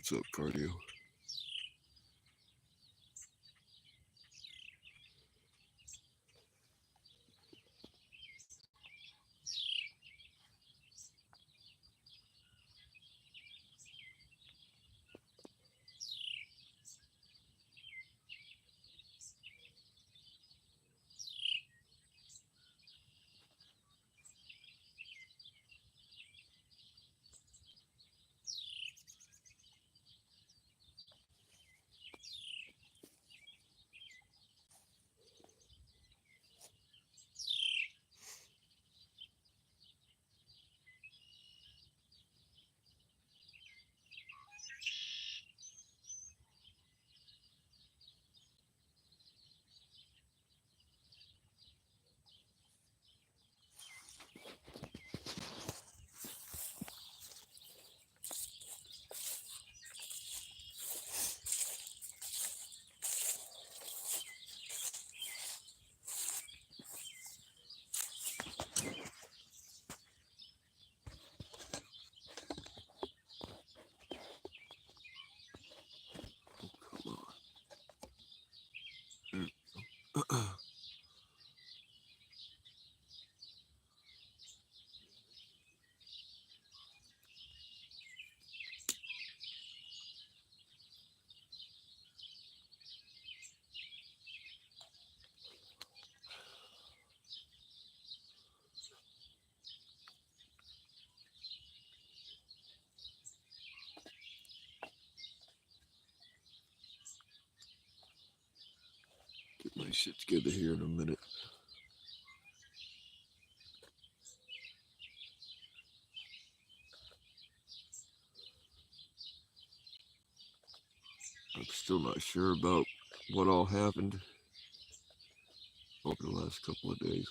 What's up, cardio? Come on. Get my shit together here in a minute. I'm still not sure about what all happened over the last couple of days.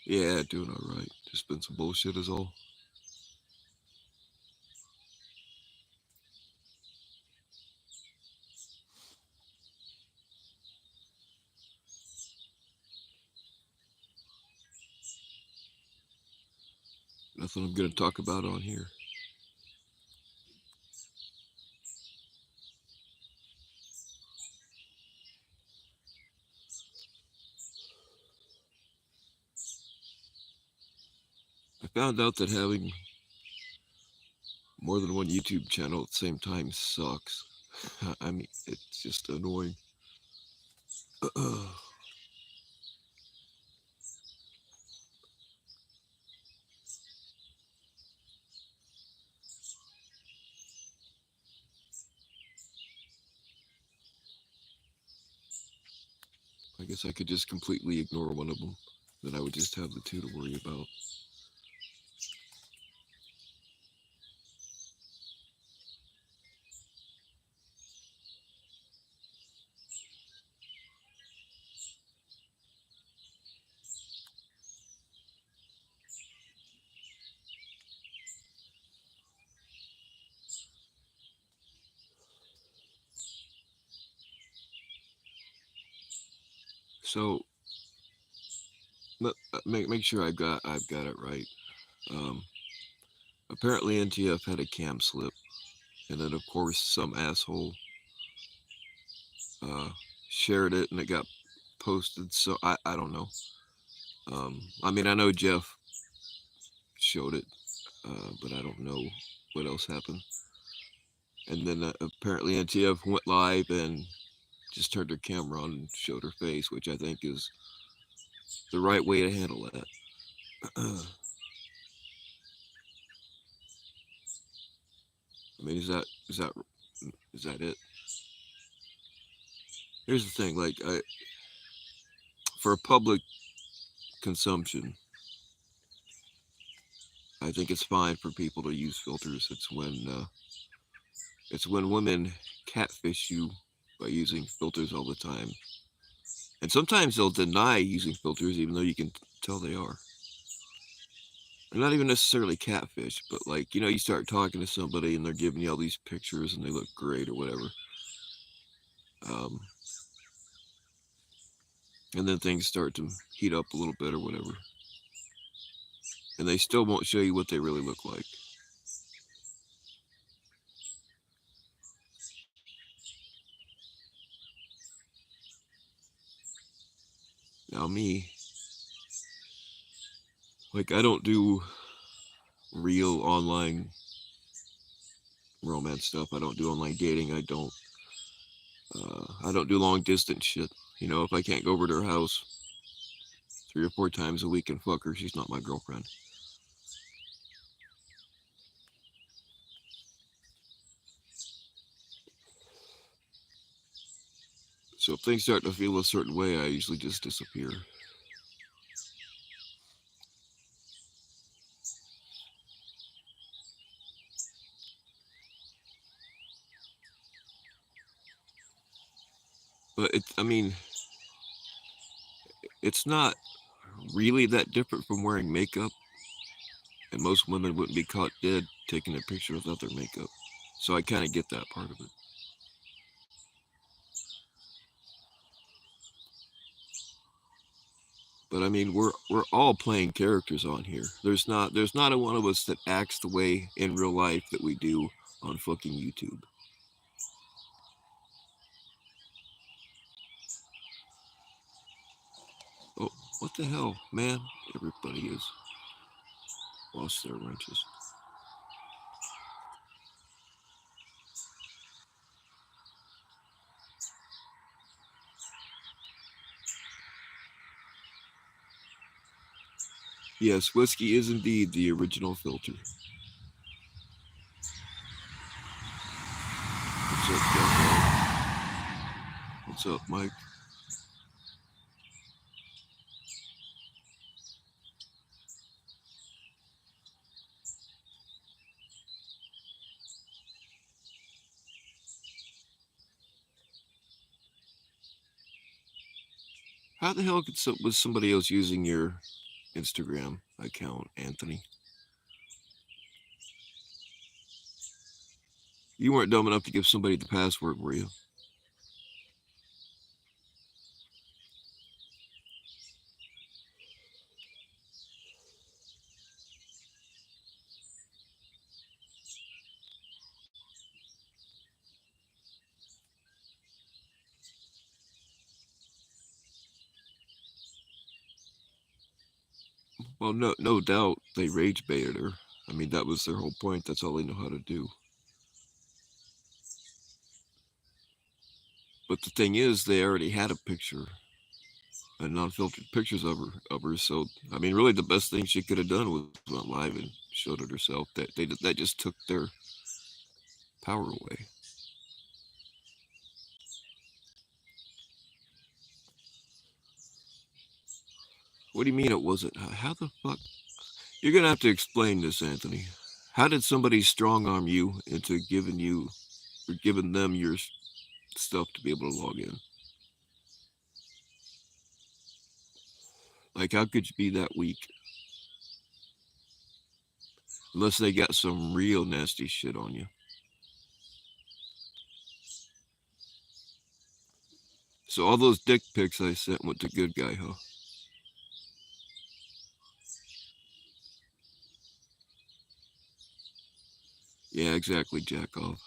Yeah, doing all right. Just been some bullshit is all. Nothing I'm gonna talk about on here. I found out that having more than one YouTube channel at the same time sucks. I mean, it's just annoying. I guess I could just completely ignore one of them. Then I would just have the two to worry about. So make sure I've got it right. Um, Apparently NTF had a cam slip, and then of course some asshole uh, shared it, and it got posted. So I don't know. I mean, I know Jeff showed it, but I don't know what else happened. And then apparently NTF went live and just turned her camera on and showed her face, which I think is the right way to handle that. I mean, is that it? Here's the thing, like for public consumption, I think it's fine for people to use filters. It's when women catfish you by using filters all the time, and sometimes they'll deny using filters even though you can tell they are. not even necessarily catfish, but like, you start talking to somebody and they're giving you all these pictures and they look great or whatever. Um, and then things start to heat up a little bit or whatever. And they still won't show you what they really look like. Now, me, like, I don't do real online romance stuff. I don't do online dating. I don't do long distance shit. If I can't go over to her house 3 or 4 times a week and fuck her, she's not my girlfriend. So if things start to feel a certain way, I usually just disappear. But I mean, it's not really that different from wearing makeup, and most women wouldn't be caught dead taking a picture without their makeup. So I kind of get that part of it. But I mean, we're all playing characters on here. There's not a one of us that acts the way in real life that we do on fucking YouTube. Oh, what the hell, man? Everybody is lost their wrenches. Yes, whiskey is indeed the original filter. What's up, Jeff? What's up, Mike? How the hell was somebody else using your Instagram account, Anthony? You weren't dumb enough to give somebody the password, were you? Well, no doubt they rage baited her. I mean, that was their whole point. That's all they know how to do. But the thing is, they already had a picture, non-filtered pictures of her. So, I mean, really, the best thing she could have done was went live and showed it herself. That just took their power away. What do you mean it wasn't? How the fuck? You're gonna have to explain this, Anthony. How did somebody strong arm you into giving them your stuff to be able to log in? Like, how could you be that weak? Unless they got some real nasty shit on you. So all those dick pics I sent went to good guy, huh? Yeah, exactly, jack off.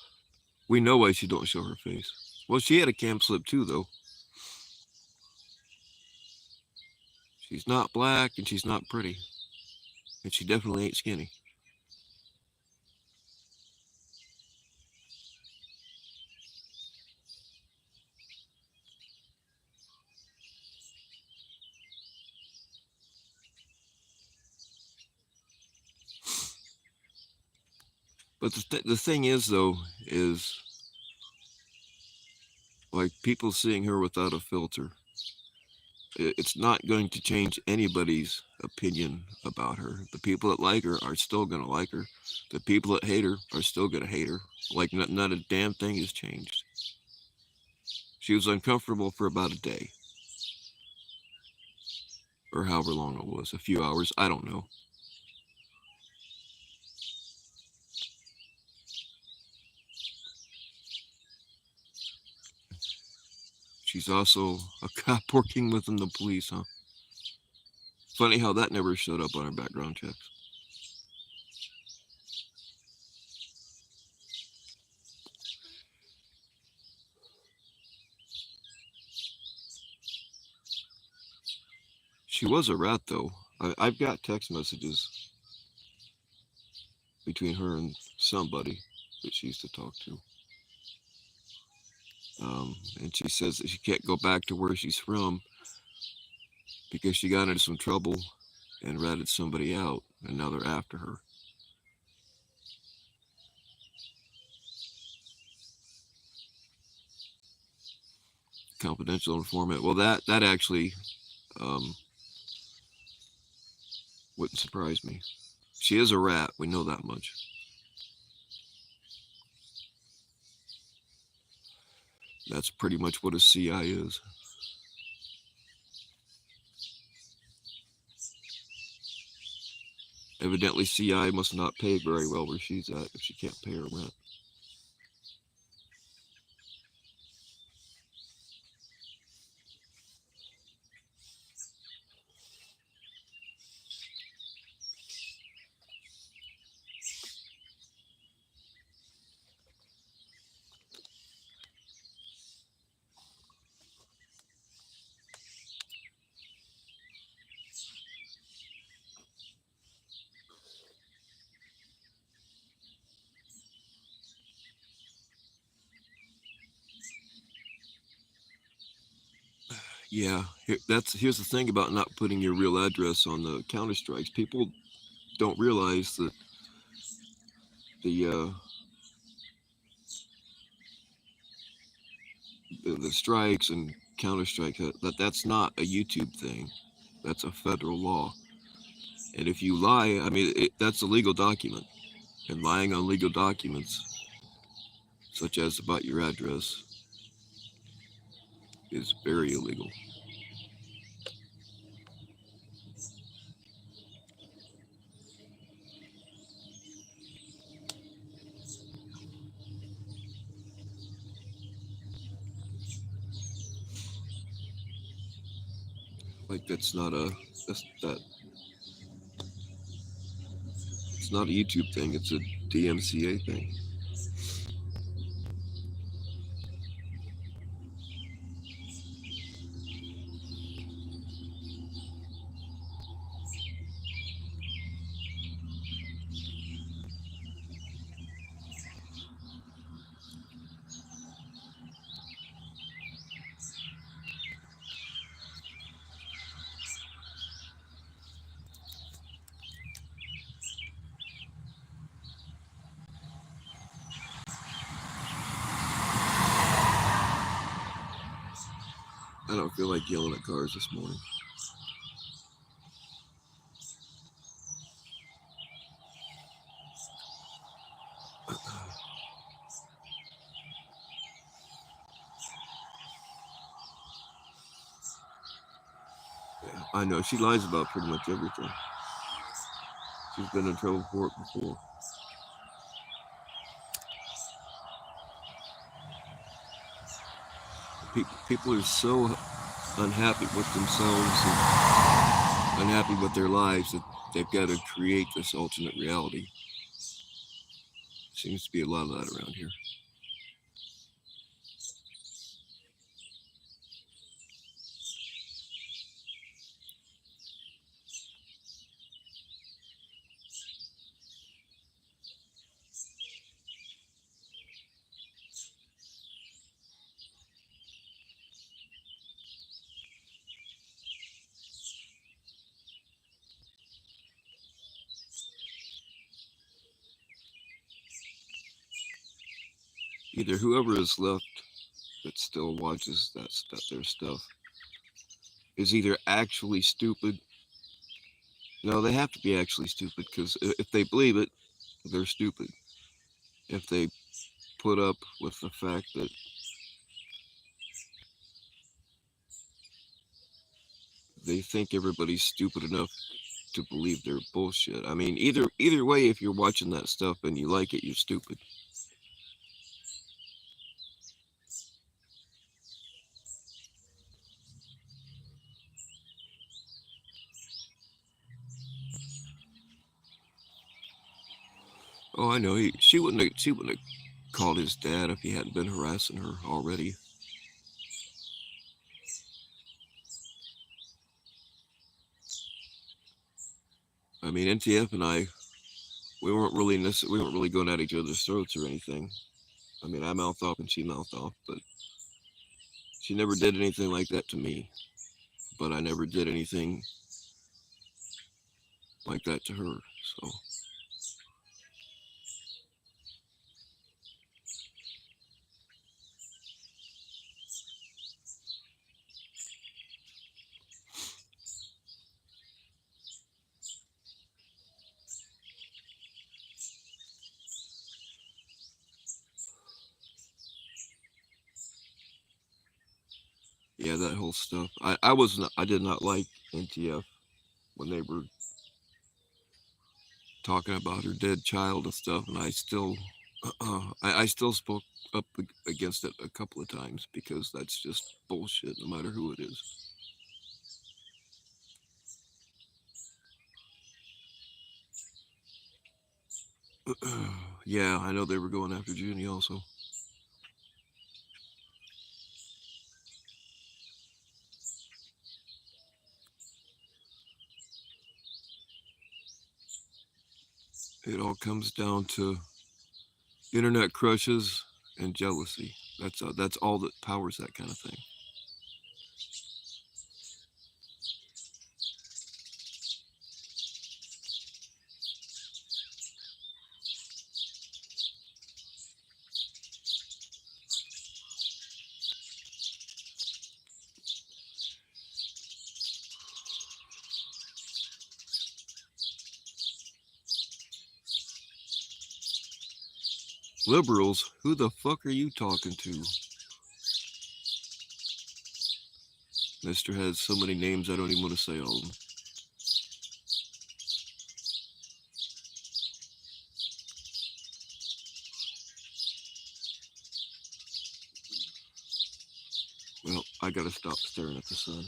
We know why she don't show her face. Well, she had a cam slip too, though. She's not black and she's not pretty. And she definitely ain't skinny. But the thing is, though, is like people seeing her without a filter. It's not going to change anybody's opinion about her. The people that like her are still going to like her. The people that hate her are still going to hate her. Like, not a damn thing has changed. She was uncomfortable for about a day. Or however long it was, a few hours, I don't know. She's also a cop working within the police, huh? Funny how that never showed up on her background checks. She was a rat, though. I've got text messages between her and somebody that she used to talk to. And she says that she can't go back to where she's from because she got into some trouble and ratted somebody out, and now they're after her. Confidential informant. Well, that actually wouldn't surprise me. She is a rat. We know that much. That's pretty much what a CI is. Evidently, CI must not pay very well where she's at if she can't pay her rent. Yeah, here's the thing about not putting your real address on the counter strikes. People don't realize that the strikes and counter strike that's not a YouTube thing. That's a federal law. And if you lie, I mean, that's a legal document. And lying on legal documents, such as about your address, is very illegal. Like that's not a it's not a YouTube thing. It's a DMCA thing. I don't feel like yelling at cars this morning. Yeah, I know she lies about pretty much everything. She's been in trouble for it before. People are so unhappy with themselves and unhappy with their lives that they've got to create this alternate reality. Seems to be a lot of that around here. Either whoever is left that still watches their stuff is either actually stupid. No, they have to be actually stupid because if they believe it, they're stupid. If they put up with the fact that they think everybody's stupid enough to believe their bullshit. I mean, either way, if you're watching that stuff and you like it, you're stupid. Oh, I know. She wouldn't have called his dad if he hadn't been harassing her already. I mean, NTF and I, we weren't really going at each other's throats or anything. I mean, I mouthed off and she mouthed off, but she never did anything like that to me. But I never did anything like that to her. So yeah, that whole stuff. I did not like NTF when they were talking about her dead child and stuff, and I still spoke up against it a couple of times because that's just bullshit, no matter who it is. Yeah, I know they were going after Junie also. It all comes down to internet crushes and jealousy. That's all that powers that kind of thing. Liberals, who the fuck are you talking to? Mister has so many names I don't even want to say all of them. Well, I gotta stop staring at the sun.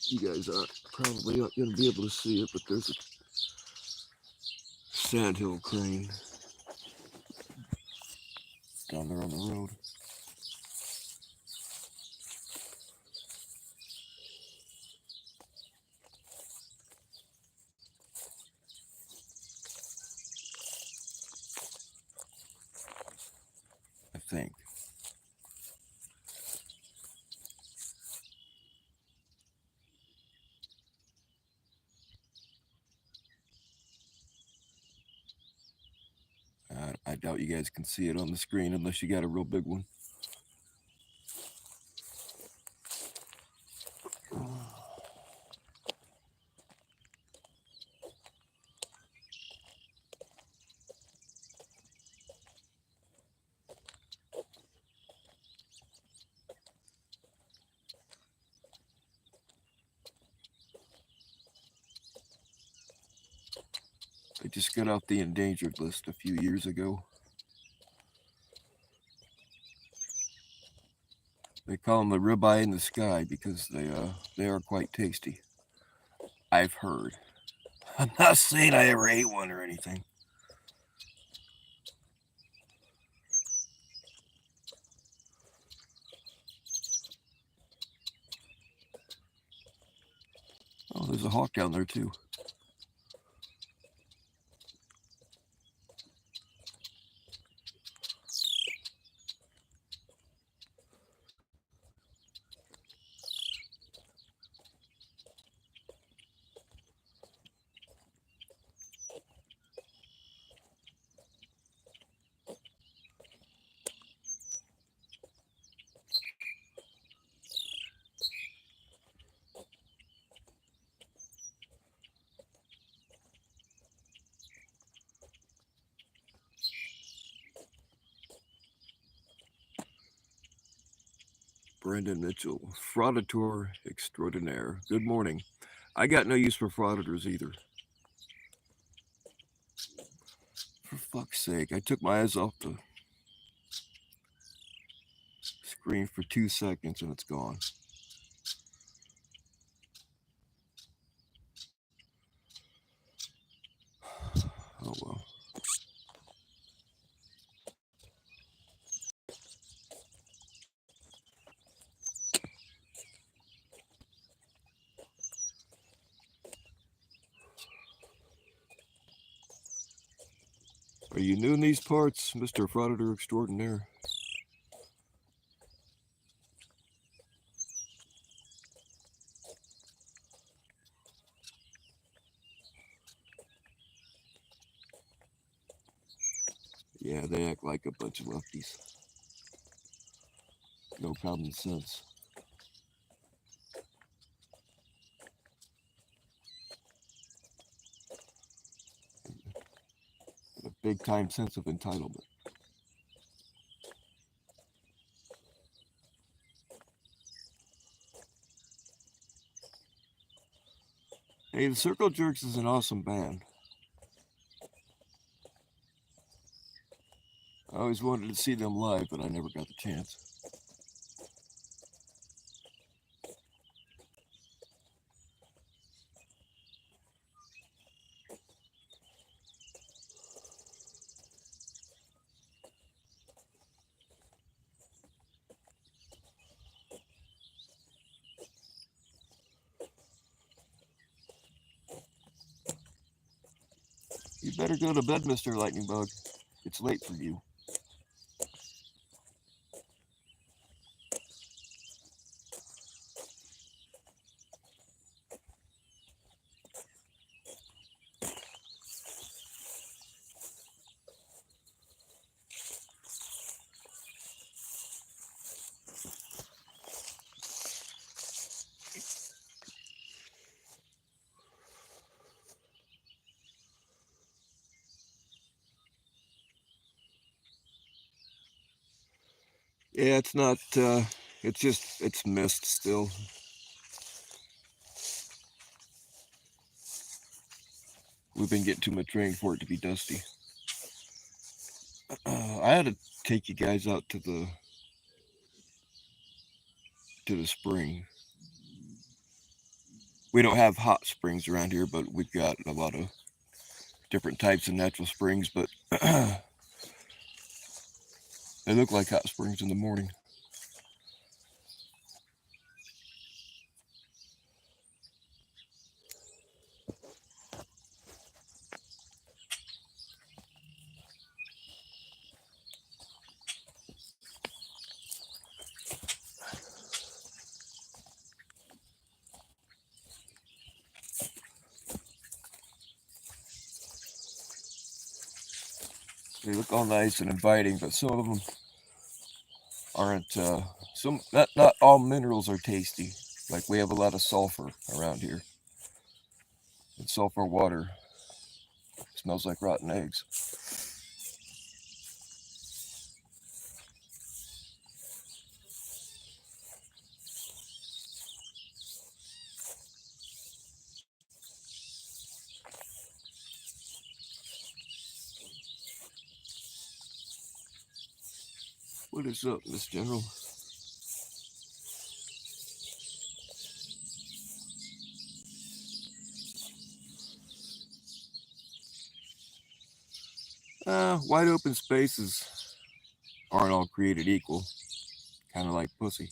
You guys are probably not gonna be able to see it, but there's a sandhill crane down there on the road. I think. I doubt you guys can see it on the screen unless you got a real big one. I just got off the endangered list a few years ago. They call them the ribeye in the sky because they are quite tasty. I've heard. I'm not saying I ever ate one or anything. Oh, there's a hawk down there too. Brendan Mitchell, frauditor extraordinaire. Good morning. I got no use for frauditors either. For fuck's sake, I took my eyes off the screen for 2 seconds and it's gone. Oh well. Are you new in these parts, Mr. Frauditor Extraordinaire? Yeah, they act like a bunch of lefties. No common sense. A big time sense of entitlement. Hey, the Circle Jerks is an awesome band. I always wanted to see them live, but I never got the chance. You better go to bed, Mr. Lightning Bug. It's late for you. Yeah, it's not, it's mist still. We've been getting too much rain for it to be dusty. I had to take you guys out to the spring. We don't have hot springs around here, but we've got a lot of different types of natural springs, but they look like hot springs in the morning. They look all nice and inviting, but some of them aren't. Not all minerals are tasty. Like we have a lot of sulfur around here, and sulfur water smells like rotten eggs. What is up, Miss General? Wide open spaces aren't all created equal. Kind of like pussy.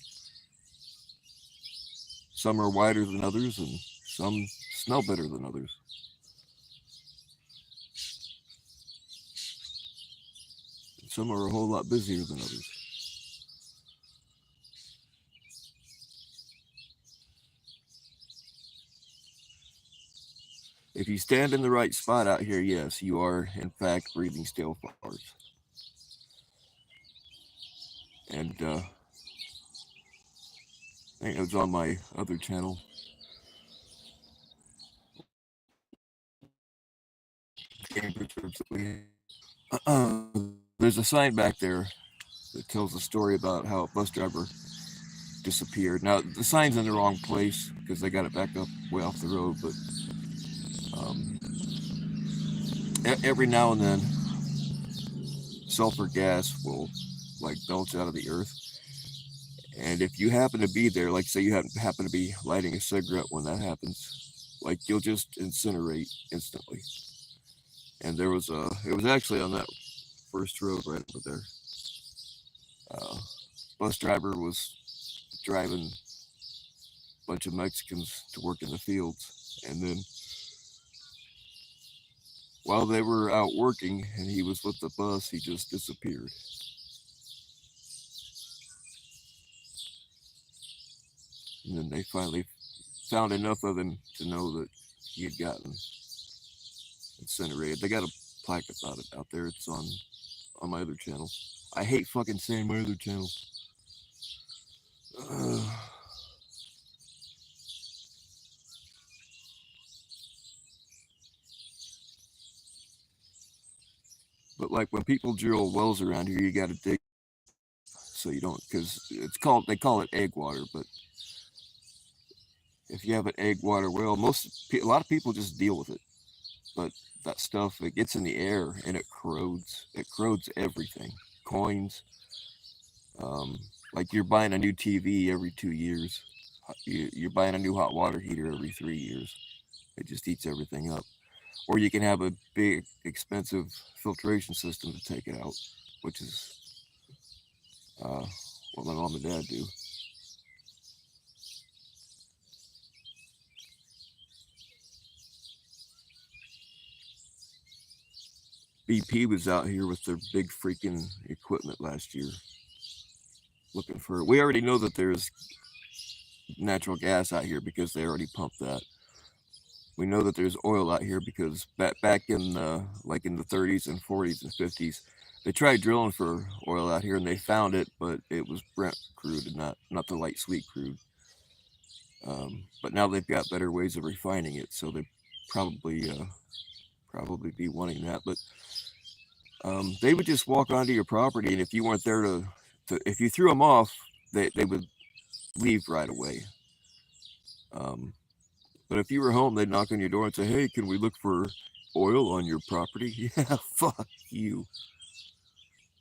Some are wider than others, and some smell better than others. And some are a whole lot busier than others. If you stand in the right spot out here, yes, you are in fact breathing stale flowers. And I think it was on my other channel. There's a sign back there that tells a story about how a bus driver disappeared. Now the sign's in the wrong place because they got it back up way off the road, but every now and then sulfur gas will like belch out of the earth, And if you happen to be there, like say you happen to be lighting a cigarette when that happens, like you'll just incinerate instantly. And it was actually on that first road right over there. Uh, Bus driver was driving a bunch of Mexicans to work in the fields, and then while they were out working and he was with the bus, he just disappeared. And then they finally found enough of him to know that he had gotten incinerated. They got a plaque about it out there. It's on my other channel. I hate fucking saying my other channel. But like when people drill wells around here, you got to dig so you don't, because they call it egg water, but if you have an egg water well, a lot of people just deal with it. But that stuff, it gets in the air and it corrodes. It corrodes everything. Coins. Like you're buying a new TV every 2 years. You're buying a new hot water heater every 3 years. It just eats everything up. Or you can have a big, expensive filtration system to take it out, which is what my mom and dad do. BP was out here with their big freaking equipment last year looking for. We already know that there's natural gas out here because they already pumped that. We know that there's oil out here because back in like in the 30s and 40s and 50s, they tried drilling for oil out here and they found it, but it was Brent crude and not the light sweet crude. But now they've got better ways of refining it, so they probably be wanting that. But they would just walk onto your property, and if you weren't there if you threw them off, they would leave right away. But if you were home, they'd knock on your door and say, "Hey, can we look for oil on your property?" Yeah, fuck you.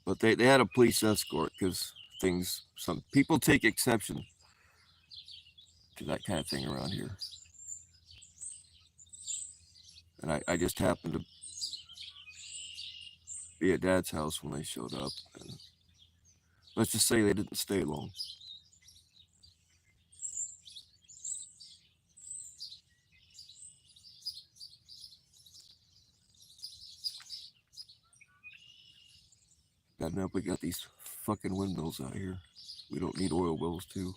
But they had a police escort because some people take exception to that kind of thing around here. And I just happened to be at Dad's house when they showed up. And let's just say they didn't stay long. God knows we got these fucking windmills out here. We don't need oil wells too.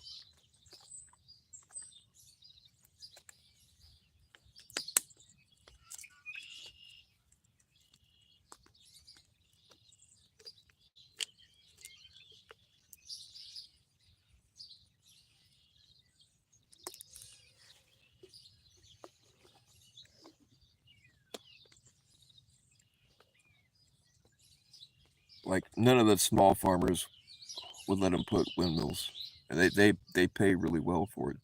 Like none of the small farmers would let them put windmills, and they pay really well for it.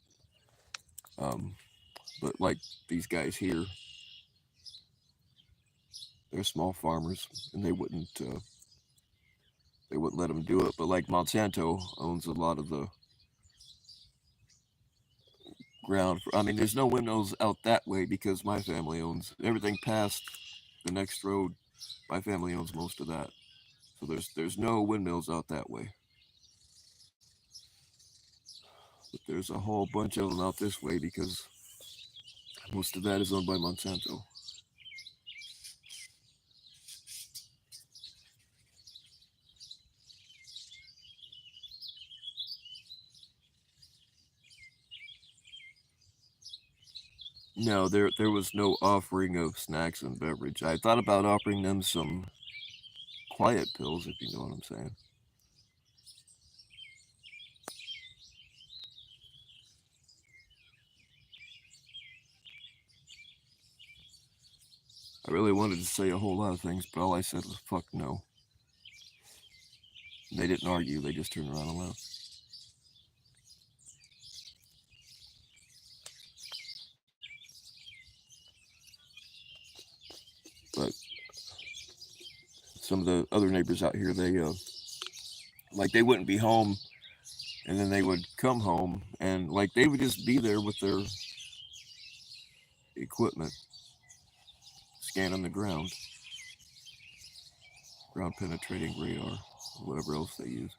But like these guys here, they're small farmers, and they wouldn't let them do it. But like Monsanto owns a lot of the ground. I mean, there's no windmills out that way because my family owns everything past the next road. My family owns most of that, so there's no windmills out that way. But there's a whole bunch of them out this way because most of that is owned by Monsanto. No, there was no offering of snacks and beverage. I thought about offering them some quiet pills, if you know what I'm saying. I really wanted to say a whole lot of things, but all I said was fuck no. They didn't argue, they just turned around and left. But some of the other neighbors out here, they wouldn't be home and then they would come home and like they would just be there with their equipment scanning the ground penetrating radar, whatever else they use.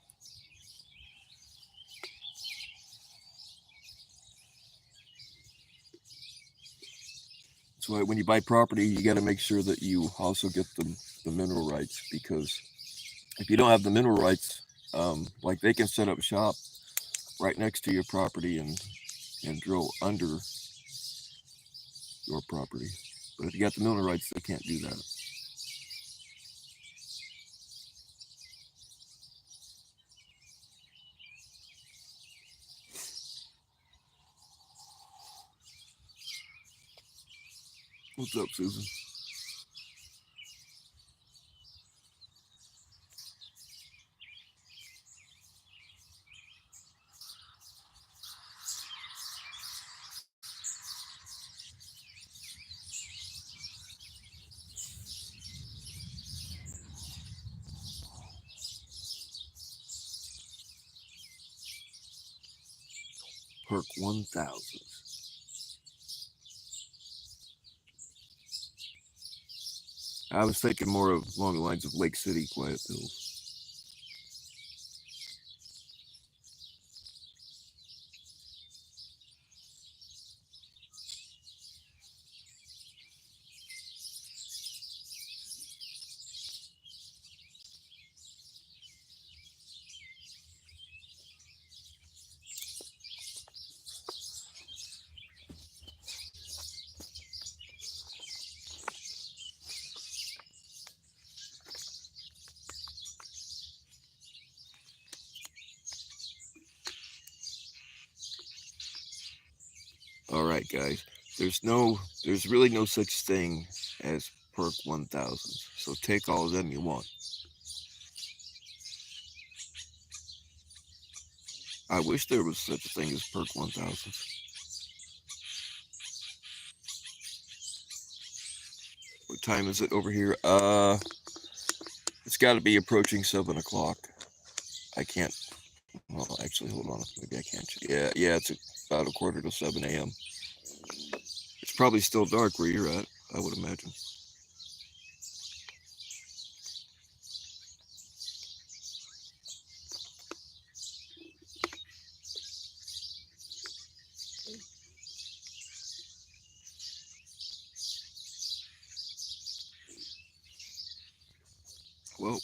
So when you buy property, you got to make sure that you also get the mineral rights, because if you don't have the mineral rights, like they can set up shop right next to your property and drill under your property. But if you got the mineral rights, they can't do that. What's up, Susan? Perk 1000. I was thinking more of along the lines of Lake City Quiet Pills. All right, guys. There's really no such thing as Perk 1000. So take all of them you want. I wish there was such a thing as Perk 1000. What time is it over here? It's got to be approaching 7 o'clock. I can't. Well, actually, hold on. Maybe I can't. Yeah. It's about 6:45 a.m. It's probably still dark where you're at, I would imagine. Well,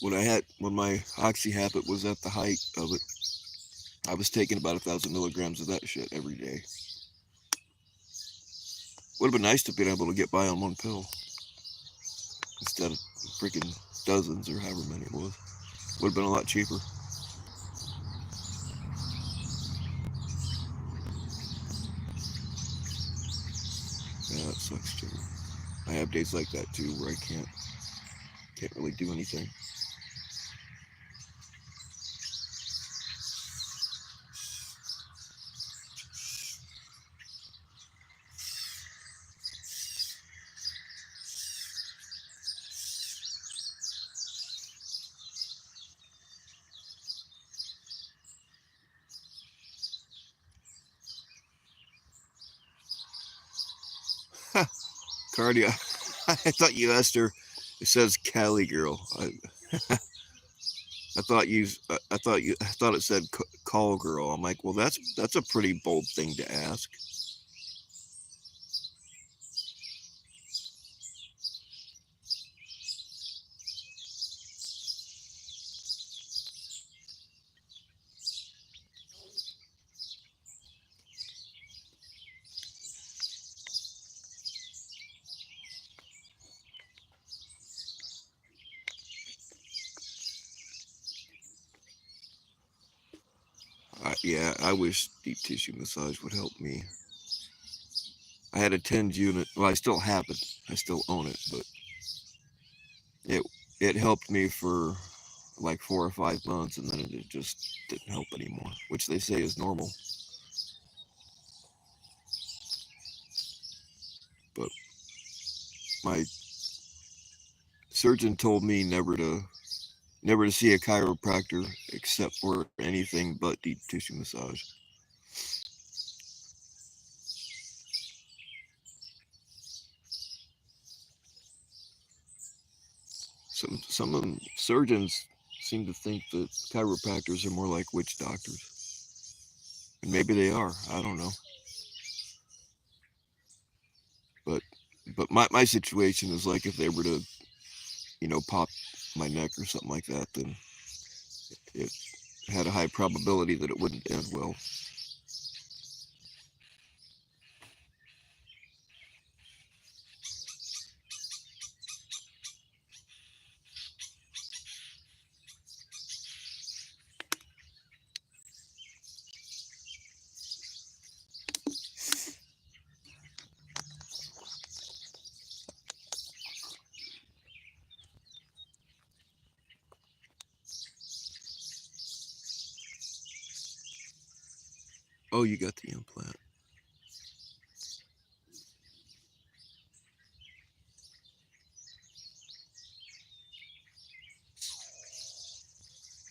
when my oxy habit was at the height of it, I was taking about 1,000 milligrams of that shit every day. Would have been nice to be able to get by on one pill instead of freaking dozens or however many it was. Would have been a lot cheaper. Yeah, that sucks too. I have days like that too where I can't really do anything. Cardia. I thought you asked her. It says Cali girl. I thought it said call girl. I'm like, well, that's a pretty bold thing to ask. Yeah, I wish deep tissue massage would help me. I had a 10 unit. Well, I still have it. I still own it, but it helped me for like 4 or 5 months, and then it just didn't help anymore, which they say is normal. But my surgeon told me never to Never to see a chiropractor except for anything but deep tissue massage. Some surgeons seem to think that chiropractors are more like witch doctors. And maybe they are. I don't know. But my situation is like if they were to, pop my neck or something like that, then it had a high probability that it wouldn't end well. Oh, you got the implant.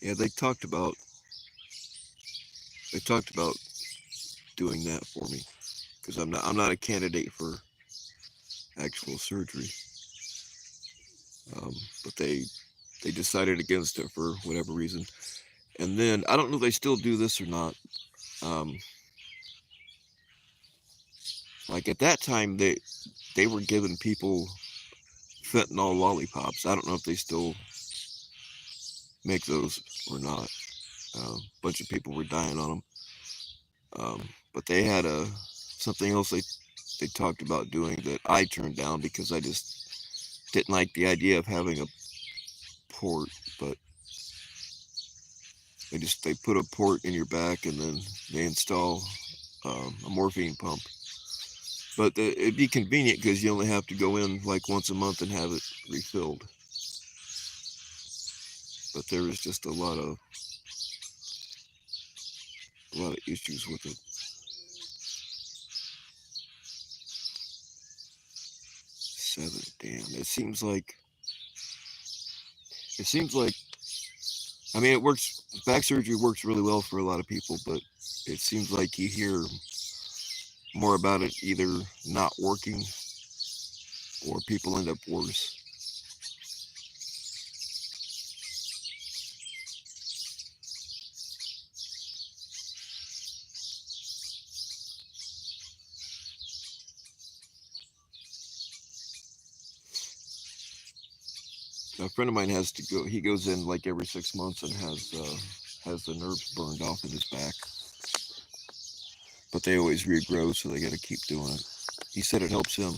Yeah, they talked about doing that for me because I'm not a candidate for actual surgery. But they decided against it for whatever reason. And then I don't know if they still do this or not. Um, like at that time, they were giving people fentanyl lollipops. I don't know if they still make those or not. A bunch of people were dying on them. But they had a something else they talked about doing that I turned down because I just didn't like the idea of having a port. But they put a port in your back and then they install a morphine pump. But it'd be convenient because you only have to go in like once a month and have it refilled. But there was just a lot of issues with it. 7, damn. It seems like I mean it works. Back surgery works really well for a lot of people, but it seems like you hear more about it either not working or people end up worse. A friend of mine has to go. He goes in like every 6 months and has the nerves burned off in his back, but they always regrow, so they got to keep doing it. He said it helps him.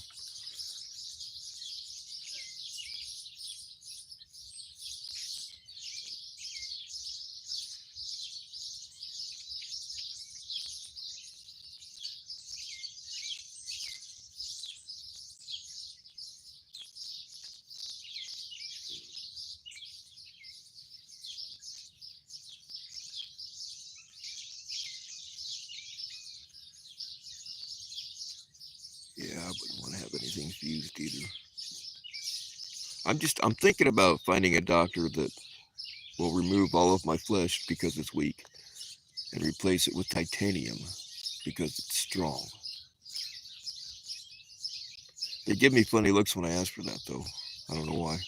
Yeah, I wouldn't want to have anything fused either. I'm thinking about finding a doctor that will remove all of my flesh because it's weak and replace it with titanium because it's strong. They give me funny looks when I ask for that though. I don't know why.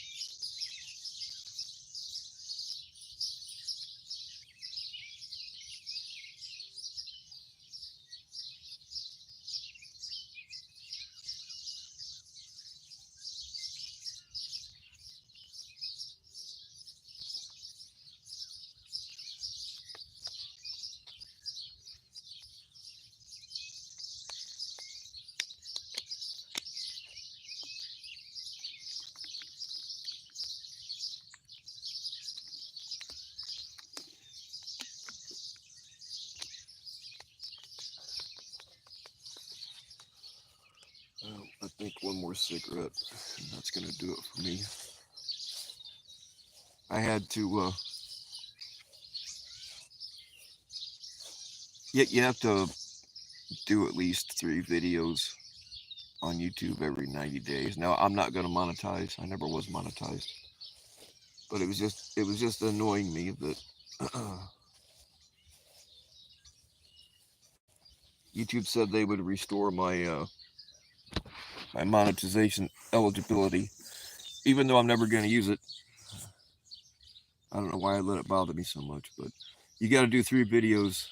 I think one more cigarette, and that's gonna do it for me. I had to. You have to do at least 3 videos on YouTube every 90 days. Now I'm not gonna monetize. I never was monetized. But it was just annoying me that YouTube said they would restore my monetization eligibility, even though I'm never going to use it. I don't know why I let it bother me so much, but you got to do 3 videos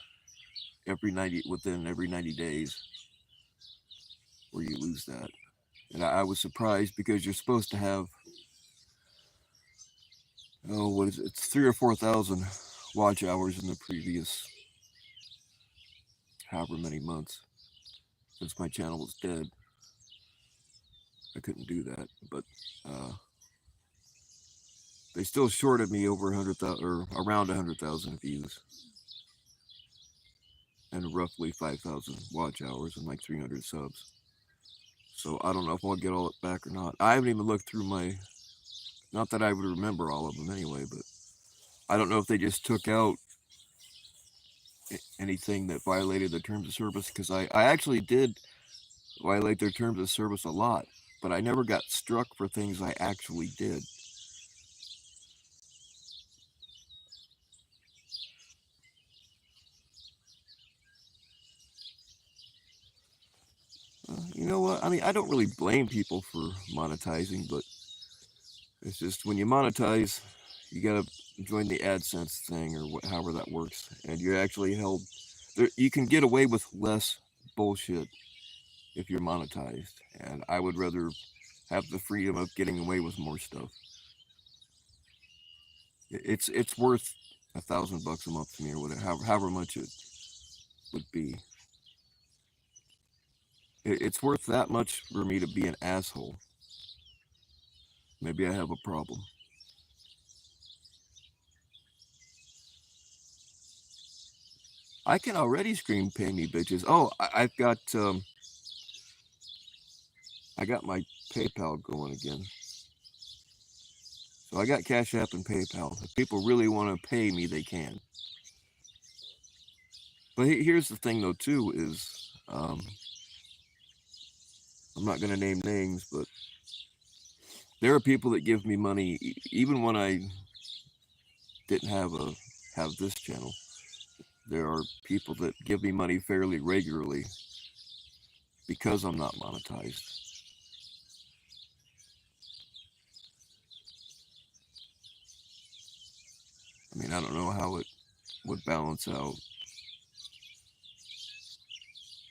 within every 90 days, or you lose that. And I was surprised because you're supposed to have, oh, what is it? It's 3,000 or 4,000 watch hours in the previous however many months since my channel was dead. I couldn't do that, but they still shorted me over 100,000 or around 100,000 views and roughly 5,000 watch hours and like 300 subs. So I don't know if I'll get all it back or not. I haven't even looked through not that I would remember all of them anyway, but I don't know if they just took out anything that violated the terms of service, because I actually did violate their terms of service a lot, but I never got struck for things I actually did. You know what? I mean, I don't really blame people for monetizing, but it's just when you monetize, you gotta join the AdSense thing or however that works, and you're actually held. You can get away with less bullshit if you're monetized, and I would rather have the freedom of getting away with more stuff. It's worth $1,000 a month to me, or whatever, however much it would be. It's worth that much for me to be an asshole. Maybe I have a problem. I can already scream "pay me, bitches." Oh, I got my PayPal going again. So I got Cash App and PayPal. If people really want to pay me, they can. But here's the thing, though, too, is I'm not going to name names, but there are people that give me money even when I didn't have this channel. There are people that give me money fairly regularly because I'm not monetized. I mean, I don't know how it would balance out.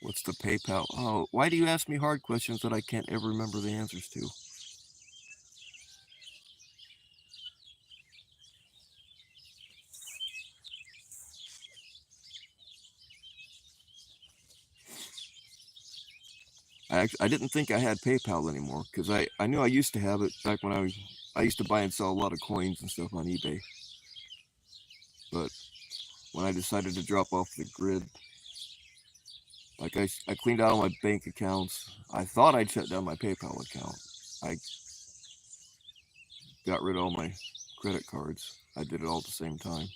What's the PayPal? Oh, why do you ask me hard questions that I can't ever remember the answers to? I didn't think I had PayPal anymore, because I knew I used to have it back when I used to buy and sell a lot of coins and stuff on eBay. But when I decided to drop off the grid, like I cleaned out all my bank accounts. I thought I'd shut down my PayPal account. I got rid of all my credit cards. I did it all at the same time.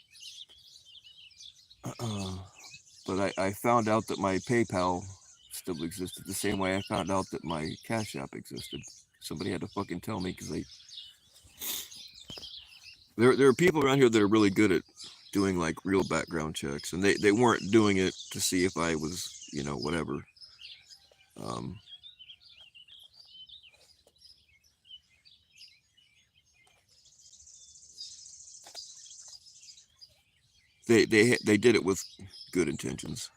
But I found out that my PayPal still existed the same way I found out that my Cash App existed. Somebody had to fucking tell me, because there are people around here that are really good at doing like real background checks, and they weren't doing it to see if I was, you know, whatever. They did it with good intentions,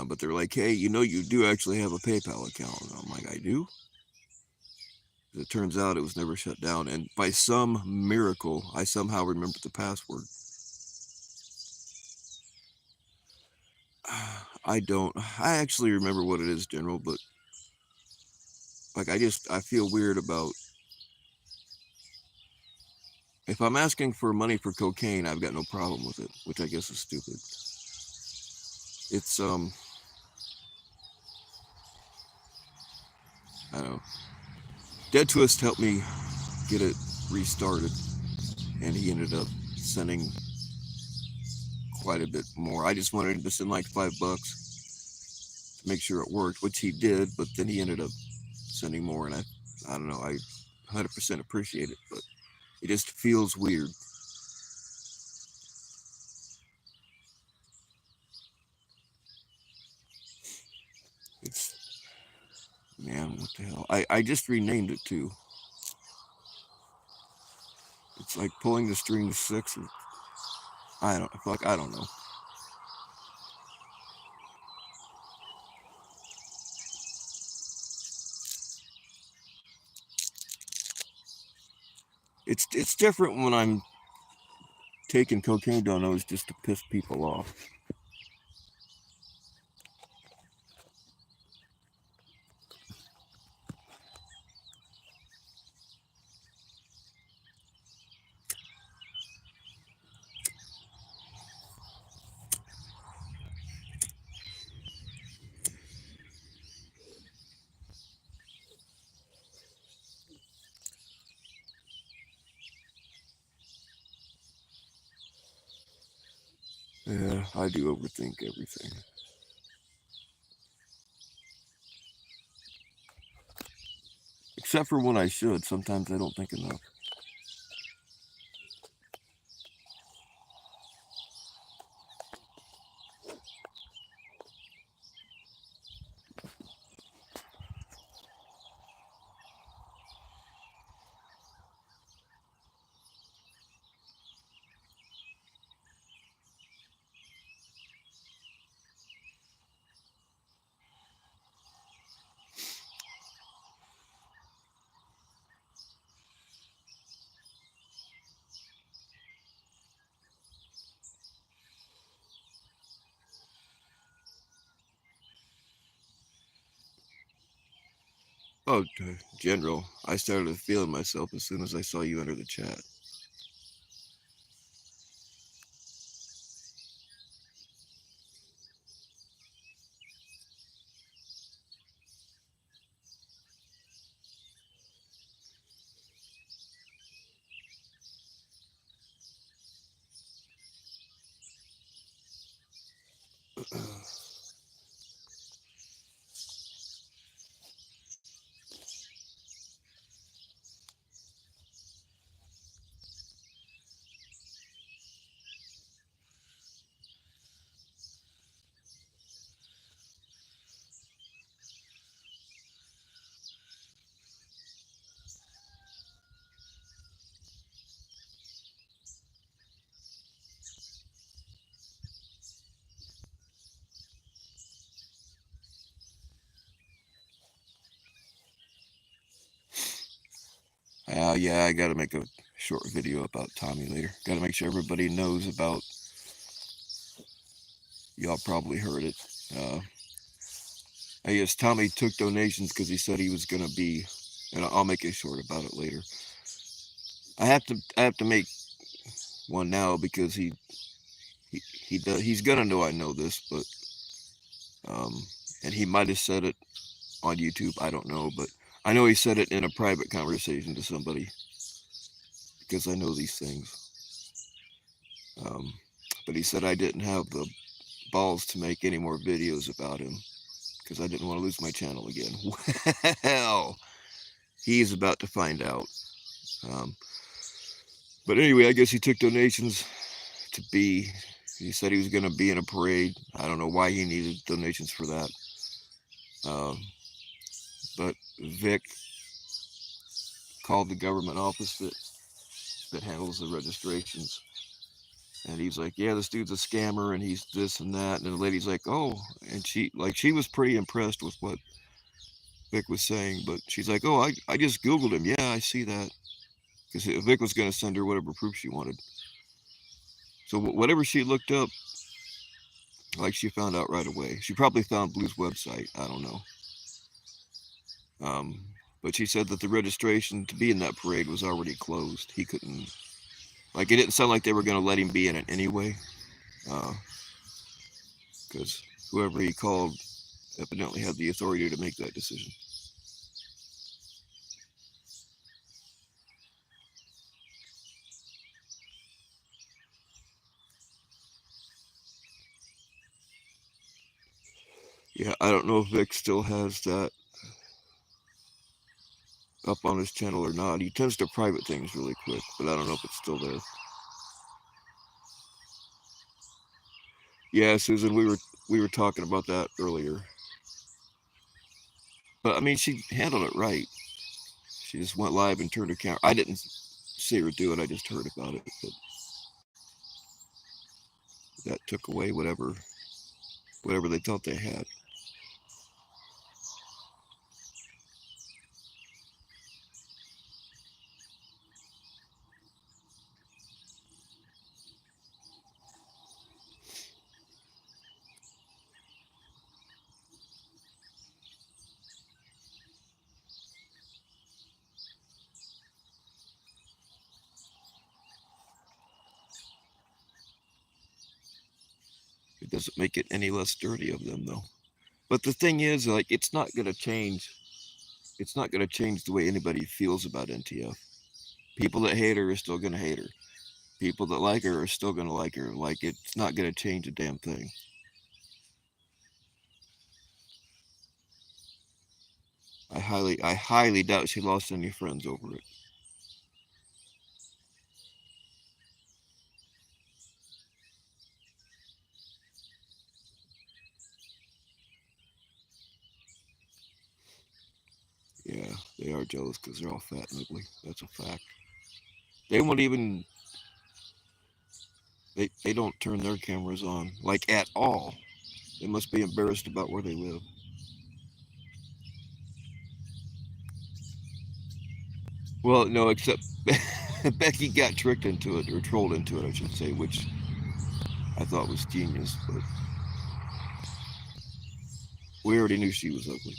but they're like, hey, you know, you do actually have a PayPal account. And I'm like, I do? It turns out it was never shut down, and by some miracle, I somehow remembered the password. I actually remember what it is, General, but like I feel weird about, if I'm asking for money for cocaine, I've got no problem with it, which I guess is stupid. It's I don't know. Dead Twist helped me get it restarted, and he ended up sending quite a bit more. I just wanted him to send like $5 to make sure it worked, which he did, but then he ended up sending more, and I don't know, I 100% appreciate it, but It just feels weird. It's, man, what the hell? I just renamed it too. It's like pulling the string 6. I don't know. It's different when I'm taking cocaine donos just to piss people off. Yeah, I do overthink everything. Except for when I should. Sometimes I don't think enough. Oh, General, I started feeling myself as soon as I saw you enter the chat. Yeah, I gotta make a short video about Tommy later. Gotta make sure everybody knows about. Y'all probably heard it. I guess Tommy took donations because he said he was gonna be, and I'll make a short about it later. I have to make one now because he's gonna know I know this, but and he might have said it on YouTube. I don't know, but I know he said it in a private conversation to somebody because I know these things. But he said I didn't have the balls to make any more videos about him because I didn't want to lose my channel again. Well, he's about to find out. But anyway, I guess he took donations to be. He said he was going to be in a parade. I don't know why he needed donations for that. But Vic called the government office that handles the registrations. And he's like, yeah, this dude's a scammer and he's this and that. And the lady's like, oh, and she was pretty impressed with what Vic was saying, but she's like, oh, I just Googled him. Yeah, I see that. Because Vic was going to send her whatever proof she wanted. So whatever she looked up, like she found out right away. She probably found Blue's website. I don't know. But she said that the registration to be in that parade was already closed. He couldn't, like, it didn't sound like they were going to let him be in it anyway. Because whoever he called evidently had the authority to make that decision. Yeah, I don't know if Vic still has that. up on his channel or not. He tends to private things really quick, but I don't know if it's still there. Yeah, Susan, we were talking about that earlier. But I mean, she handled it right. She just went live and turned her camera. I didn't see her do it. I just heard about it. But that took away whatever they thought they had. It doesn't make it any less dirty of them, though. But the thing is, like, it's not going to change. It's not going to change the way anybody feels about NTF. People that hate her are still going to hate her. People that like her are still going to like her. Like, it's not going to change a damn thing. I highly doubt she lost any friends over it. Yeah, they are jealous because they're all fat and ugly. That's a fact. They won't even. They don't turn their cameras on, like, at all. They must be embarrassed about where they live. Well, no, except Becky got tricked into it, or trolled into it, I should say, which I thought was genius, but we already knew she was ugly.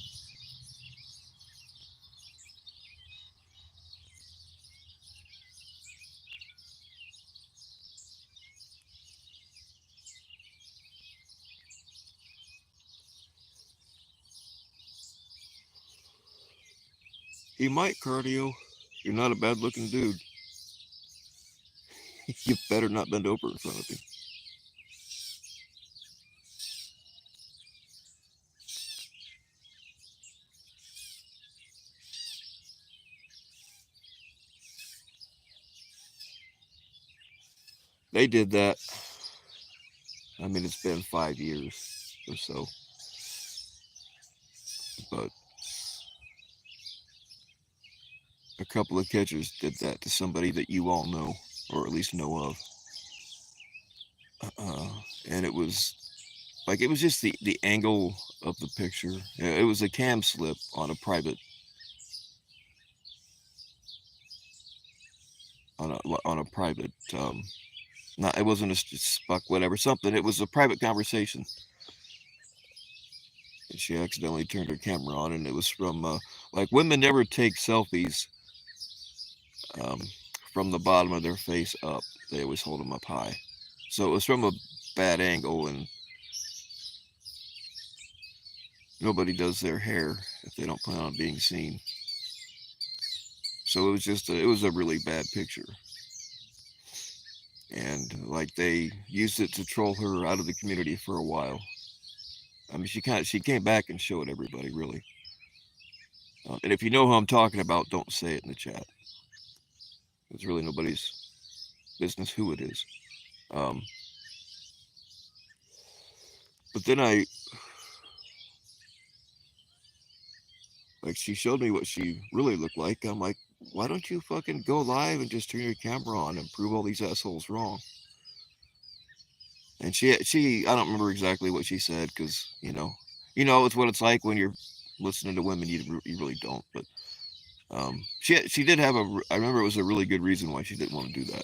He might, Cardio. You're not a bad looking dude. You better not bend over in front of him. They did that. I mean, it's been 5 years or so. But a couple of catchers did that to somebody that you all know, or at least know of. And it was like, it was just the angle of the picture. It was a cam slip on a private, on a private, not, it wasn't a spuck, whatever, something. It was a private conversation. And she accidentally turned her camera on, and it was from, like, women never take selfies um, from the bottom of their face up. They always hold them up high. So it was from a bad angle, and nobody does their hair if they don't plan on being seen. So it was just it was a really bad picture. And like, they used it to troll her out of the community for a while. I mean, she came back and showed everybody, really. And if you know who I'm talking about, don't say it in the chat. It's really nobody's business who it is. But then she showed me what she really looked like. I'm like, why don't you fucking go live and just turn your camera on and prove all these assholes wrong? And she I don't remember exactly what she said, because it's what it's like when you're listening to women. You really don't. But she did have I remember it was a really good reason why she didn't want to do that.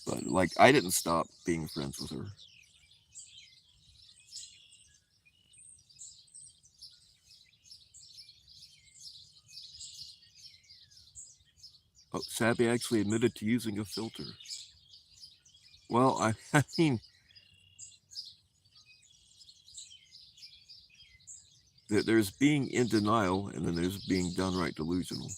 But like, I didn't stop being friends with her. Oh, Sabby actually admitted to using a filter. Well, I mean, there's being in denial, and then there's being downright delusional.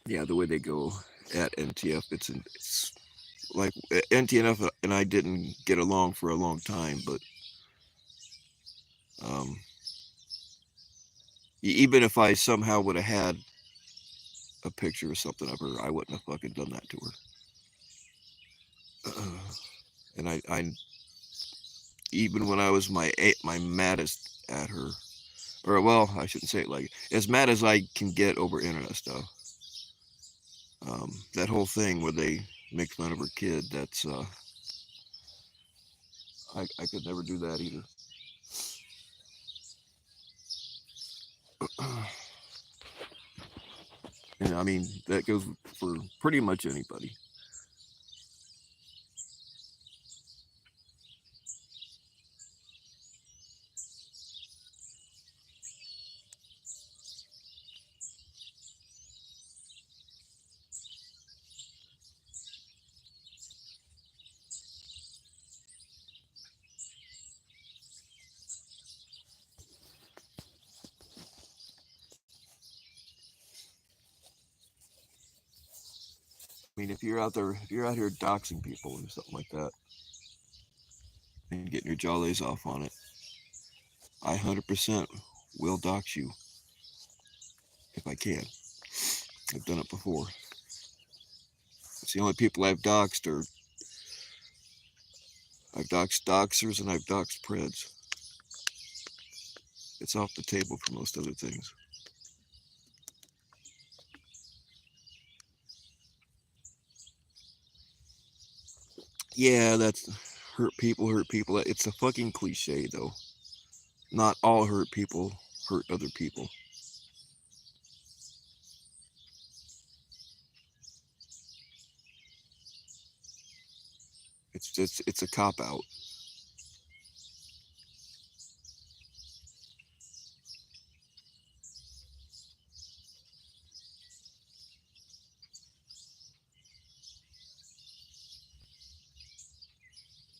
Yeah, the way they go at NTF, it's like NTF and I didn't get along for a long time, but um, even if I somehow would have had a picture or something of her, I wouldn't have fucking done that to her. And I even when I was my maddest at her, or well, I shouldn't say it like as mad as I can get over internet stuff. That whole thing where they make fun of her kid, that's I could never do that either. And I mean that goes for pretty much anybody. I mean, if you're out here doxing people or something like that, and getting your jollies off on it, I 100% will dox you if I can. I've done it before. It's the only people I've doxed are I've doxed doxers and I've doxed preds. It's off the table for most other things. Yeah, that's hurt people hurt people. It's a fucking cliche though. Not all hurt people hurt other people. It's a cop out.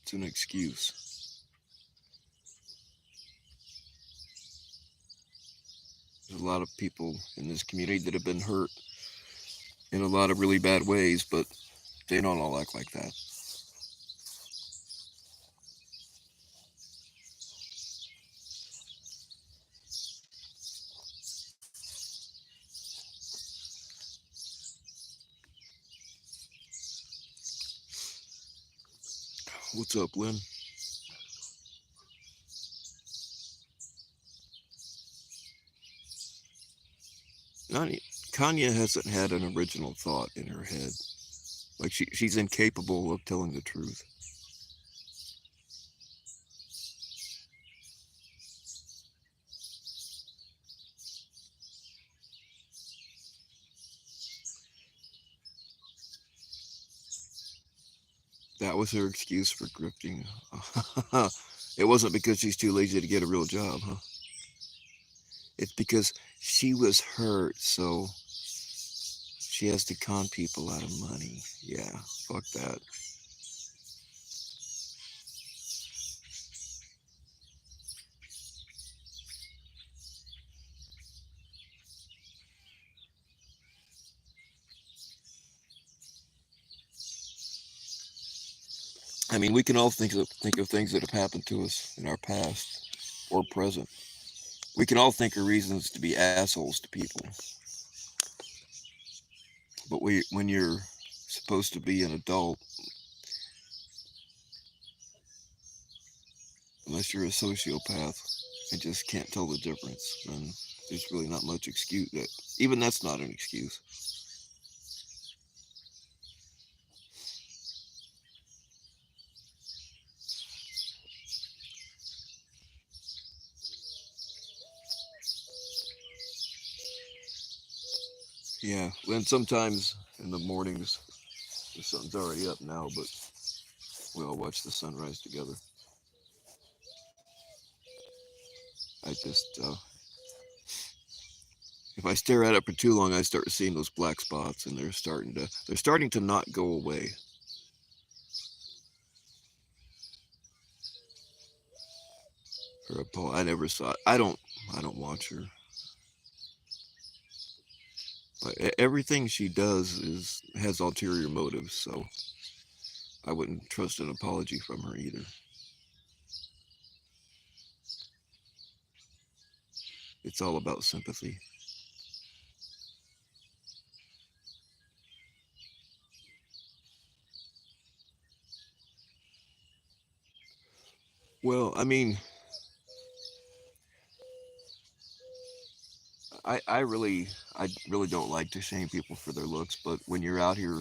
It's an excuse. There's a lot of people in this community that have been hurt in a lot of really bad ways, but they don't all act like that. What's up, Lynn? Kanye hasn't had an original thought in her head. Like she's incapable of telling the truth. That was her excuse for grifting. It wasn't because she's too lazy to get a real job, huh? It's because she was hurt, so she has to con people out of money. Yeah, fuck that. I mean, we can all think of things that have happened to us in our past or present. We can all think of reasons to be assholes to people. But when you're supposed to be an adult, unless you're a sociopath and just can't tell the difference, then there's really not much excuse. Even that's not an excuse. Yeah. Then sometimes in the mornings, the sun's already up now, but we all watch the sunrise together. I just, if I stare at it for too long, I start seeing those black spots, and they're starting to not go away. For a Paul, I never saw it. I don't watch her. But everything she does is has ulterior motives, so I wouldn't trust an apology from her either. It's all about sympathy. Well, I mean, I really don't like to shame people for their looks, but when you're out here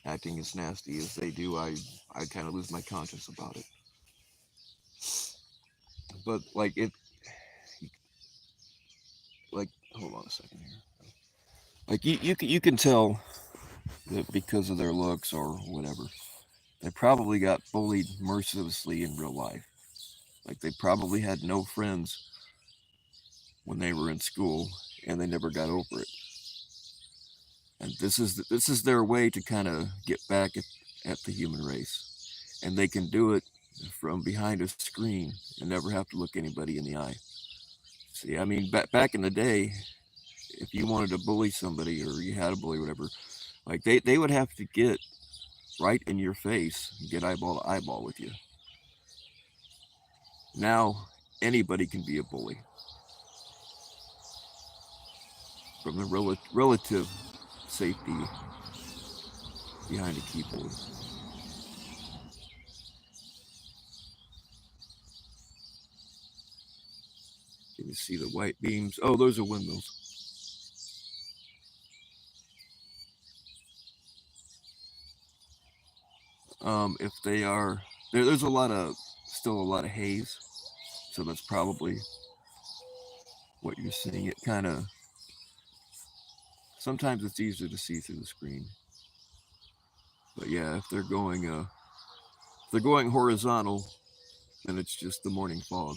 acting as nasty as they do, I kind of lose my conscience about it. But like hold on a second here. Like you can tell that because of their looks or whatever, they probably got bullied mercilessly in real life. Like they probably had no friends when they were in school, and they never got over it. And this is their way to kind of get back at the human race, and they can do it from behind a screen and never have to look anybody in the eye. See, I mean, back in the day, if you wanted to bully somebody or you had a bully, or whatever, like they would have to get right in your face and get eyeball to eyeball with you. Now anybody can be a bully from the relative safety behind a keyboard. You can see the white beams. Oh, those are windmills. If they are there's a lot of still a lot of haze, so that's probably what you're seeing. It kind of sometimes it's easier to see through the screen, but yeah, if they're going horizontal, then it's just the morning fog.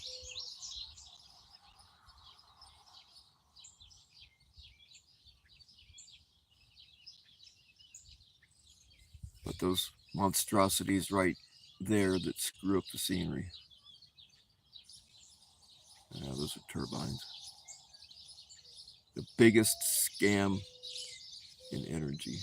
But those monstrosities right there that screw up the scenery, yeah, those are turbines. The biggest scam in energy.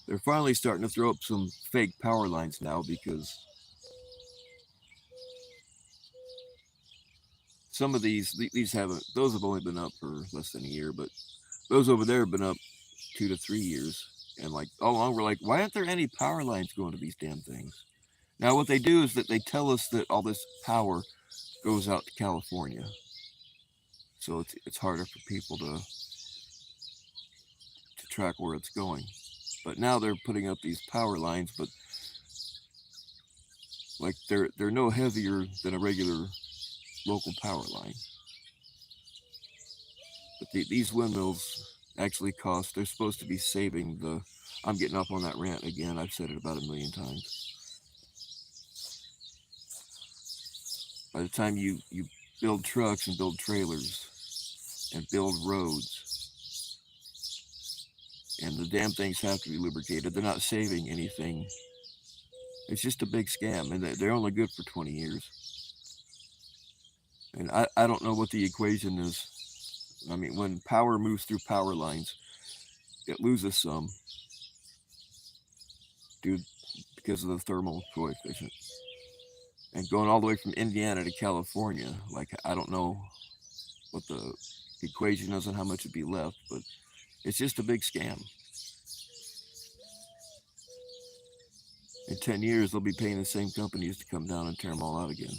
They're finally starting to throw up some fake power lines now because some of these haven't those have only been up for less than a year, but those over there have been up 2 to 3 years. And like all along we're like, why aren't there any power lines going to these damn things? Now what they do is that they tell us that all this power goes out to California, so it's harder for people to track where it's going. But now they're putting up these power lines, but like they're no heavier than a regular local power line. But these windmills actually cost. They're supposed to be saving the. I'm getting off on that rant again. I've said it about a million times. By the time you build trucks and build trailers and build roads, and the damn things have to be lubricated, they're not saving anything. It's just a big scam, and they're only good for 20 years. And I don't know what the equation is. I mean, when power moves through power lines, it loses some due because of the thermal coefficient. And going all the way from Indiana to California, like I don't know what the equation is and how much would be left, but it's just a big scam. In 10 years, they'll be paying the same companies to come down and tear them all out again.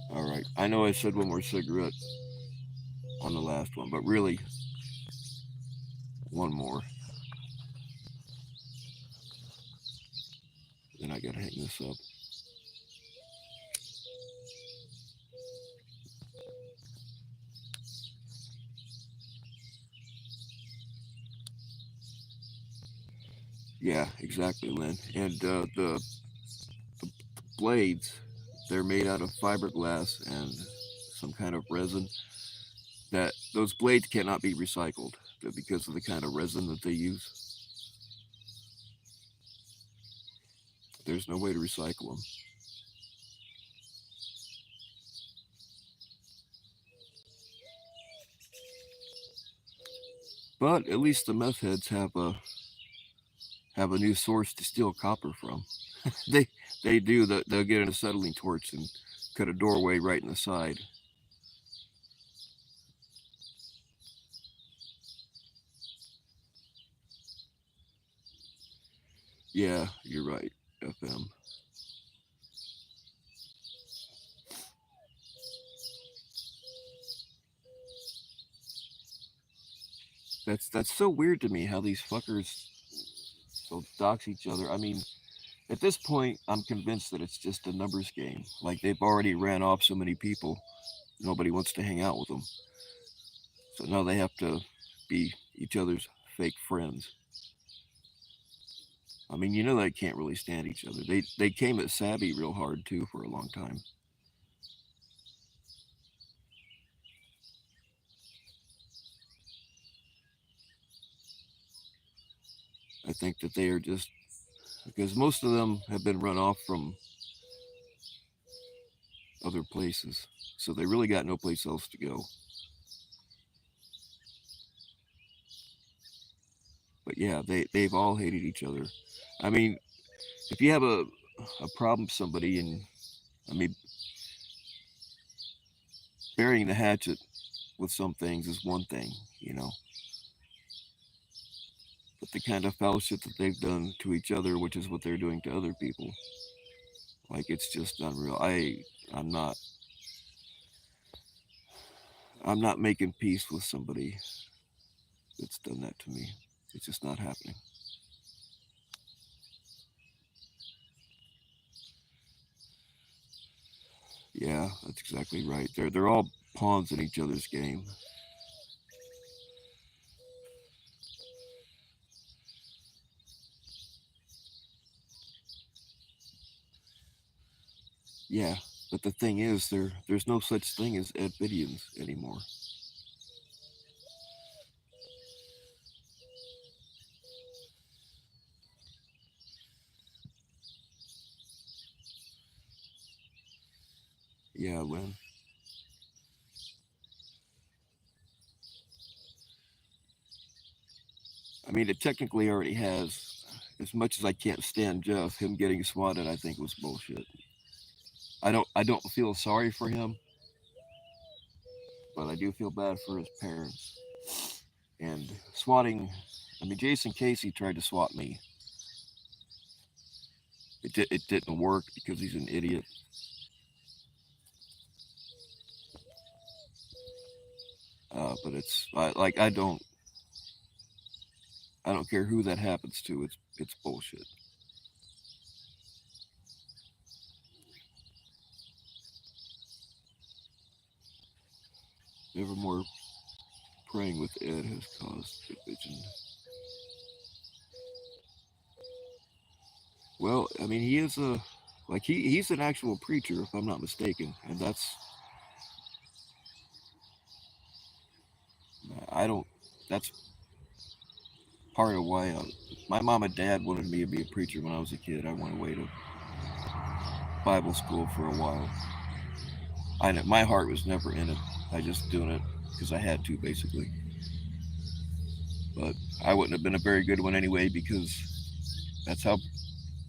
All right. I know I said one more cigarette on the last one, but really, one more. Then I gotta hang this up. Yeah, exactly, Lynn. And the blades, they're made out of fiberglass and some kind of resin. That those blades cannot be recycled because of the kind of resin that they use. There's no way to recycle them. But at least the meth heads have a new source to steal copper from. they they do that. They'll get an acetylene torch and cut a doorway right in the side. Yeah, you're right. FM. That's so weird to me how these fuckers so dox each other. I mean, at this point, I'm convinced that it's just a numbers game. Like they've already ran off so many people, nobody wants to hang out with them. So now they have to be each other's fake friends. I mean, you know they can't really stand each other. They came at Savvy real hard too for a long time. I think that they are just because most of them have been run off from other places, so they really got no place else to go. But yeah, they've all hated each other. I mean, if you have a problem with somebody, and I mean, burying the hatchet with some things is one thing, you know, but the kind of fellowship that they've done to each other, which is what they're doing to other people, like it's just unreal. I'm not I'm not making peace with somebody that's done that to me. It's just not happening. Yeah, that's exactly right. They're all pawns in each other's game. Yeah, but the thing is, there's no such thing as Ed Bidians anymore. Yeah, Lynn. I mean, it technically already has. As much as I can't stand Jeff, him getting swatted, I think was bullshit. I don't feel sorry for him, but I do feel bad for his parents. And swatting, I mean, Jason Casey tried to swat me. It didn't work because he's an idiot. But like I don't care who that happens to. It's bullshit. Nevermore praying with Ed has caused division. Well, I mean, he is a like he's an actual preacher, if I'm not mistaken, and that's I don't that's part of why my mom and dad wanted me to be a preacher when I was a kid. I went away to Bible school for a while. My heart was never in it. I just doing it because I had to, basically. But I wouldn't have been a very good one anyway because that's how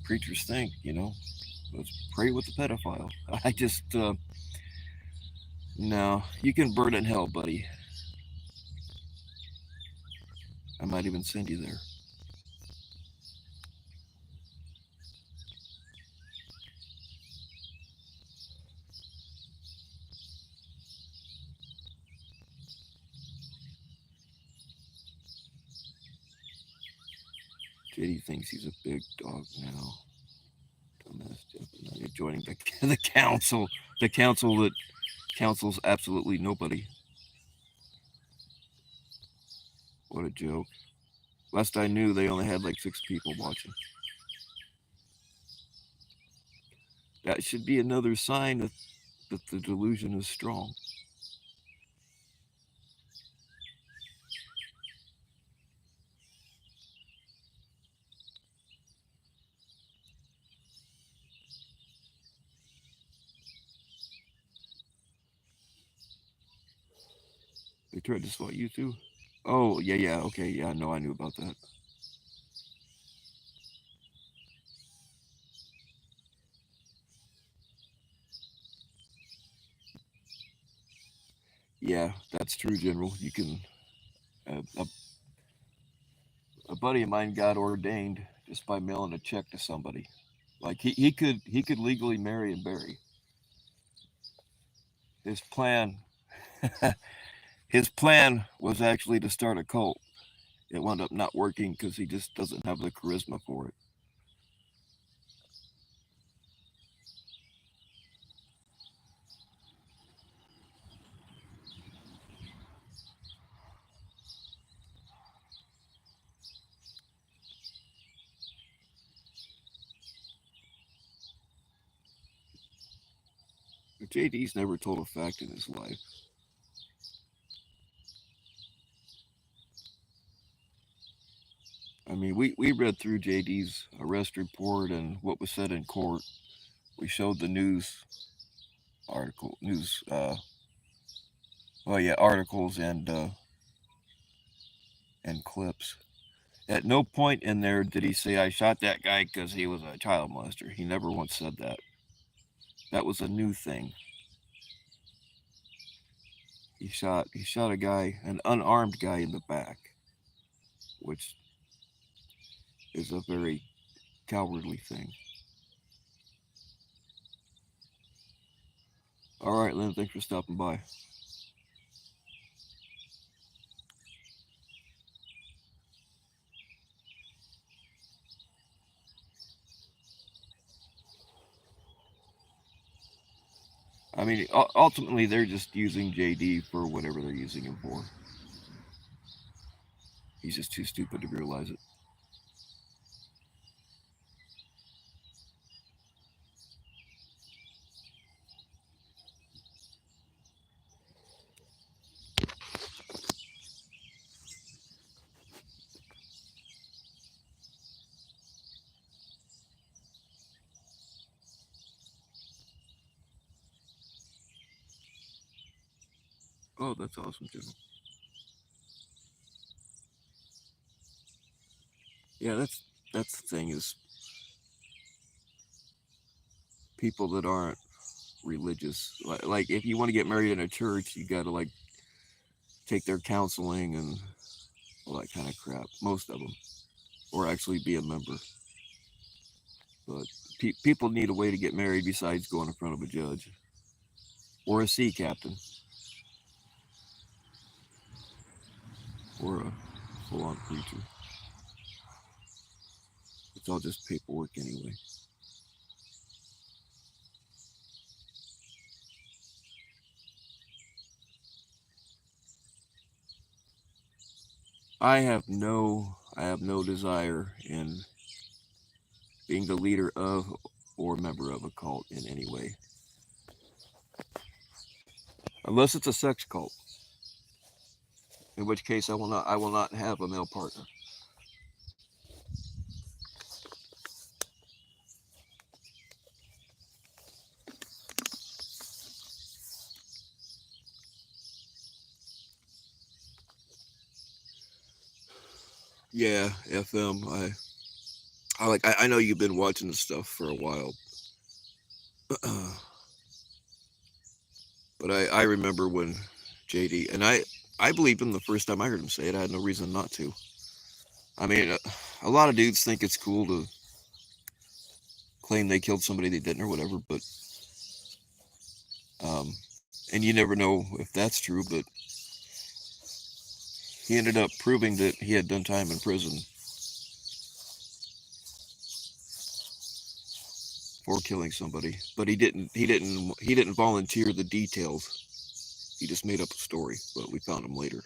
preachers think, you know. Let's pray with the pedophile. I just no. You can burn in hell, buddy. I might even send you there. JD thinks he's a big dog now. Dumbass Jeff. You're joining the council. The council that counsels absolutely nobody. What a joke. Last I knew, they only had like 6 people watching. That should be another sign that the delusion is strong. They tried to swat you too? Oh, yeah, okay, yeah, no, I knew about that. Yeah, that's true, General. You can. A buddy of mine got ordained just by mailing a check to somebody. Like he could legally marry and bury. His plan his plan was actually to start a cult. It wound up not working because he just doesn't have the charisma for it. But JD's never told a fact in his life. I mean, we read through JD's arrest report and what was said in court. We showed the articles and clips. At no point in there did he say, I shot that guy because he was a child molester. He never once said that. That was a new thing. He shot a guy, an unarmed guy in the back, which is a very cowardly thing. All right, Lynn, thanks for stopping by. I mean, ultimately, they're just using JD for whatever they're using him for. He's just too stupid to realize it. Oh, that's awesome, General. Yeah, that's the thing is people that aren't religious. Like if you want to get married in a church, you got to like take their counseling and all that kind of crap. Most of them, or actually be a member. But people need a way to get married besides going in front of a judge or a sea captain or a full-on preacher. It's all just paperwork anyway. I have no desire in being the leader of or member of a cult in any way, unless it's a sex cult. In which case, I will not have a male partner. Yeah, FM. I know you've been watching this stuff for a while, but I remember when JD and I believed him the first time I heard him say it. I had no reason not to. I mean, a lot of dudes think it's cool to claim they killed somebody they didn't or whatever, but and you never know if that's true. But he ended up proving that he had done time in prison for killing somebody, but he didn't volunteer the details. He just made up a story, but we found him later.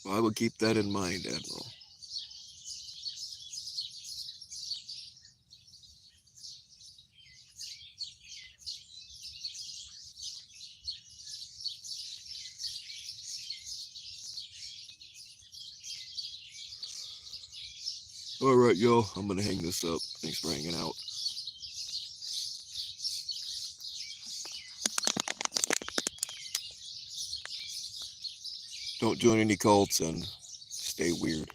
Well, I will keep that in mind, Admiral. All right, y'all. I'm gonna hang this up. Thanks for hanging out. Don't join any cults and stay weird.